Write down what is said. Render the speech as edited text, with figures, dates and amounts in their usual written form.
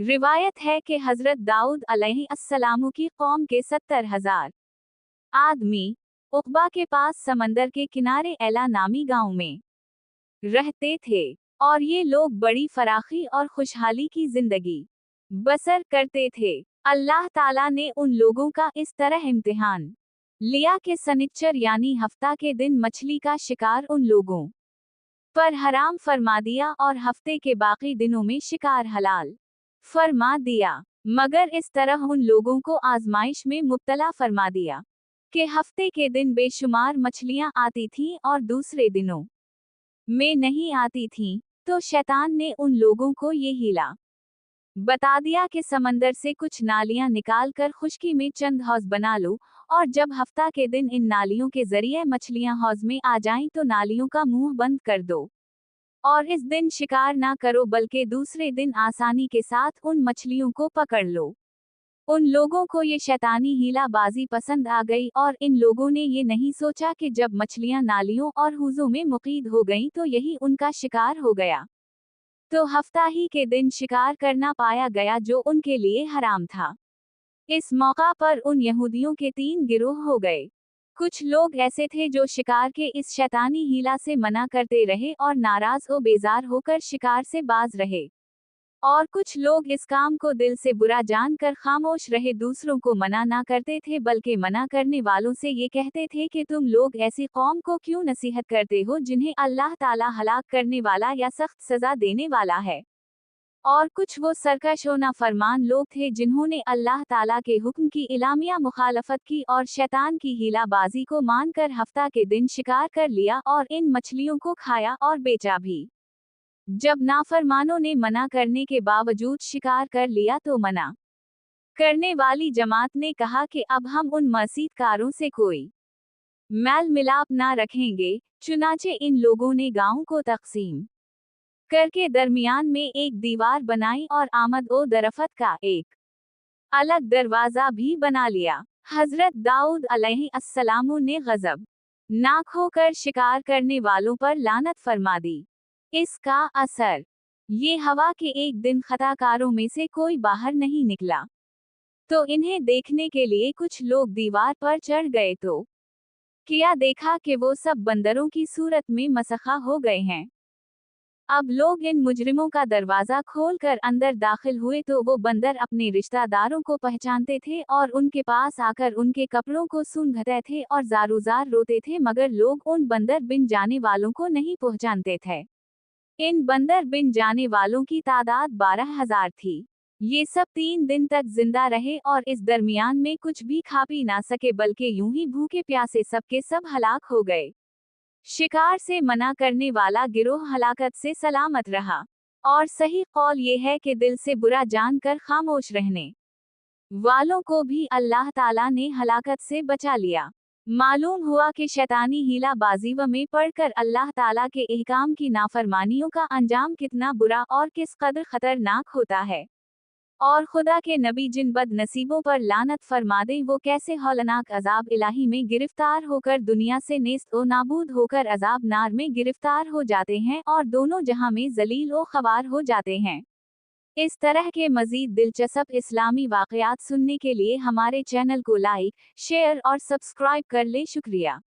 रिवायत है कि हजरत दाऊद अलैहिस्सलाम की कौम के 70,000 आदमी उक़बा के पास समंदर के किनारे एला नामी गांव में रहते थे, और ये लोग बड़ी फराखी और खुशहाली की जिंदगी बसर करते थे। अल्लाह ताला ने उन लोगों का इस तरह इम्तिहान लिया कि सनिच्चर यानी हफ्ता के दिन मछली का शिकार उन लोगों पर हराम फरमा दिया और हफ्ते के बाकी दिनों में शिकार हलाल फरमा दिया। मगर इस तरह उन लोगों को आजमाइश में मुब्तला फरमा दिया कि हफ्ते के दिन बेशुमार मछलियां आती थीं और दूसरे दिनों में नहीं आती थीं, तो शैतान ने उन लोगों को ये हीला बता दिया कि समंदर से कुछ नालियां निकाल कर खुश्की में चंद हौज बना लो, और जब हफ्ता के दिन इन नालियों के जरिए मछलियां हौज में आ जाएं तो नालियों का मुंह बंद कर दो, और इस दिन शिकार ना करो बल्कि दूसरे दिन आसानी के साथ उन मछलियों को पकड़ लो। उन लोगों को ये शैतानी हीला बाजी पसंद आ गई, और इन लोगों ने ये नहीं सोचा कि जब मछलियां नालियों और हूजों में मुकीद हो गईं तो यही उनका शिकार हो गया, तो हफ्ता ही के दिन शिकार करना पाया गया जो उनके लिए हराम था। इस मौका पर उन यहूदियों के 3 गिरोह हो गए। कुछ लोग ऐसे थे जो शिकार के इस शैतानी हीला से मना करते रहे और नाराज व बेजार होकर शिकार से बाज रहे, और कुछ लोग इस काम को दिल से बुरा जानकर खामोश रहे, दूसरों को मना ना करते थे बल्कि मना करने वालों से ये कहते थे कि तुम लोग ऐसी कौम को क्यों नसीहत करते हो जिन्हें अल्लाह ताला हलाक करने वाला या सख्त सजा देने वाला है। और कुछ वो सरकश व नाफरमान लोग थे जिन्होंने अल्लाह ताला के हुक्म की इलामिया मुखालफत की और शैतान की हीला बाजी को मानकर हफ्ता के दिन शिकार कर लिया और इन मछलियों को खाया और बेचा भी। जब नाफरमानों ने मना करने के बावजूद शिकार कर लिया तो मना करने वाली जमात ने कहा कि अब हम उन मसीदकारों से कोई मेल मिलाप ना रखेंगे। चुनाचे इन लोगों ने गांव को तकसीम करके दरमियान में एक दीवार बनाई और आमद ओ दरफत का एक अलग दरवाजा भी बना लिया। हजरत दाऊद अलैहिस्सलाम ने गजब नाक होकर शिकार करने वालों पर लानत फरमा दी। इसका असर ये हवा के एक दिन खताकारों में से कोई बाहर नहीं निकला, तो इन्हें देखने के लिए कुछ लोग दीवार पर चढ़ गए तो क्या देखा कि वो सब बंदरों की सूरत में मसखा हो गए हैं। अब लोग इन मुजरिमों का दरवाजा खोलकर अंदर दाखिल हुए तो वो बंदर अपने रिश्तेदारों को पहचानते थे और उनके पास आकर उनके कपड़ों को सूंघते थे और जारोजार रोते थे, मगर लोग उन बंदर बिन जाने वालों को नहीं पहचानते थे। इन बंदर बिन जाने वालों की तादाद 12,000 थी। ये सब 3 दिन तक जिंदा रहे और इस दरमियान में कुछ भी खा पी ना सके, बल्कि यूं ही भूखे प्यासे सबके सब हलाक हो गए। शिकार से मना करने वाला गिरोह हलाकत से सलामत रहा, और सही कौल ये है कि दिल से बुरा जानकर खामोश रहने वालों को भी अल्लाह ताला ने हलाकत से बचा लिया। मालूम हुआ कि शैतानी हीला बाजीव में पढ़कर अल्लाह ताला के इहकाम की नाफरमानियों का अंजाम कितना बुरा और किस कदर खतरनाक होता है, और खुदा के नबी जिन बद नसीबों पर लानत फरमा दे वो कैसे हौलनाक अजाब इलाही में गिरफ्तार होकर दुनिया से नेस्त व नाबूद होकर अजाब नार में गिरफ्तार हो जाते हैं और दोनों जहां में जलील व खवार हो जाते हैं। इस तरह के मजीद दिलचस्प इस्लामी वाक़यात सुनने के लिए हमारे चैनल को लाइक, शेयर और सब्सक्राइब कर ले। शुक्रिया।